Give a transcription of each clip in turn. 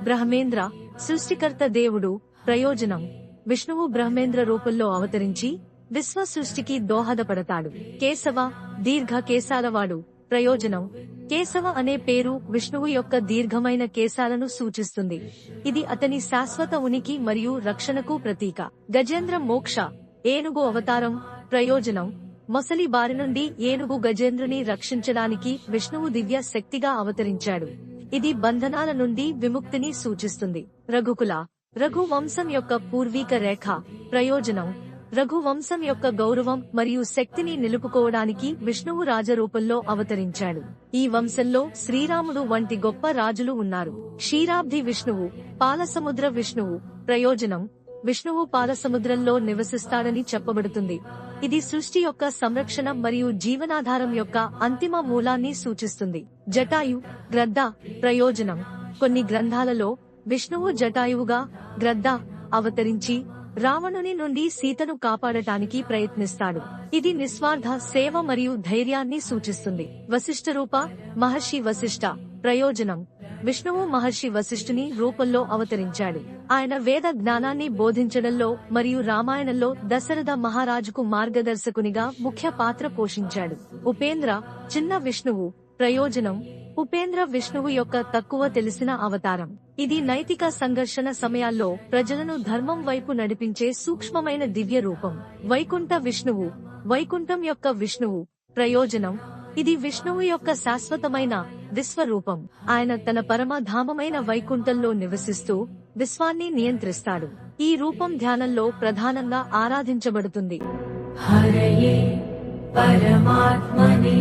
బ్రహ్మేంద్ర సృష్టికర్త దేవుడు. ప్రయోజనం: విష్ణువు బ్రహ్మేంద్ర రూపంలో అవతరించి విశ్వ సృష్టికి దోహదపడతాడు. కేశవ దీర్ఘ కేశాలవాడు. ప్రయోజనం: కేశవ అనే పేరు విష్ణువు యొక్క దీర్ఘమైన కేశాలను సూచిస్తుంది. ఇది అతని శాశ్వత ఉనికి మరియు రక్షణకు ప్రతీక. గజేంద్ర మోక్ష ఏనుగు అవతారం. ప్రయోజనం: మొసలి బారి నుండి ఏనుగు గజేంద్రుని రక్షించడానికి విష్ణువు దివ్య శక్తిగా అవతరించాడు. ఇది బంధనాల నుండి విముక్తిని సూచిస్తుంది. రఘుకుల రఘు వంశం యొక్క పూర్వీక రేఖ. ప్రయోజనం: రఘు వంశం యొక్క గౌరవం మరియు శక్తిని నిలుపుకోవడానికి విష్ణువు రాజరూపంలో అవతరించాడు. ఈ వంశంలో శ్రీరాముడు వంటి గొప్ప రాజులు ఉన్నారు. క్షీరాబ్ది విష్ణువు పాలసముద్ర విష్ణువు. ప్రయోజనం: విష్ణువు పాలసముద్రంలో నివసిస్తాడని చెప్పబడుతుంది. ఇది సృష్టి యొక్క సంరక్షణ మరియు జీవనాధారం యొక్క అంతిమ మూలాన్ని సూచిస్తుంది. జటాయు గ్రద్ద. ప్రయోజనం: కొన్ని గ్రంథాలలో విష్ణువు జటాయువుగా గ్రద్ద అవతరించి రావణుని నుండి సీతను కాపాడటానికి ప్రయత్నిస్తాడు. ఇది నిస్వార్థ సేవ మరియు ధైర్యాన్ని సూచిస్తుంది. వశిష్ఠ రూప మహర్షి వశిష్ఠ. ప్రయోజనం: విష్ణువు మహర్షి వశిష్ఠుని రూపంలో అవతరించాడు. ఆయన వేద జ్ఞానాన్ని బోధించడంలో మరియు రామాయణంలో దశరథ మహారాజుకు మార్గదర్శకునిగా ముఖ్య పాత్ర పోషించాడు. ఉపేంద్ర చిన్న విష్ణువు. ప్రయోజనం: ఉపేంద్ర విష్ణువు యొక్క తక్కువ తెలిసిన అవతారం. ఇది నైతిక సంఘర్షణ సమయాల్లో ప్రజలను ధర్మం వైపు నడిపించే సూక్ష్మమైన దివ్య రూపం. వైకుంఠ విష్ణువు వైకుంఠం యొక్క విష్ణువు. ప్రయోజనం: ఇది విష్ణువు యొక్క శాశ్వతమైన విశ్వరూపం. ఆయన తన పరమధామమైన వైకుంఠంలో నివసిస్తూ విశ్వాన్ని నియంత్రిస్తాడు. ఈ రూపం ధ్యానంలో ప్రధానంగా ఆరాధించబడుతుంది. హరయే పరమాత్మనే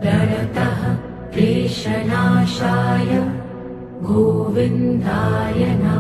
ప్రణతః క్లేశనాశాయ గోవిందాయ నమః.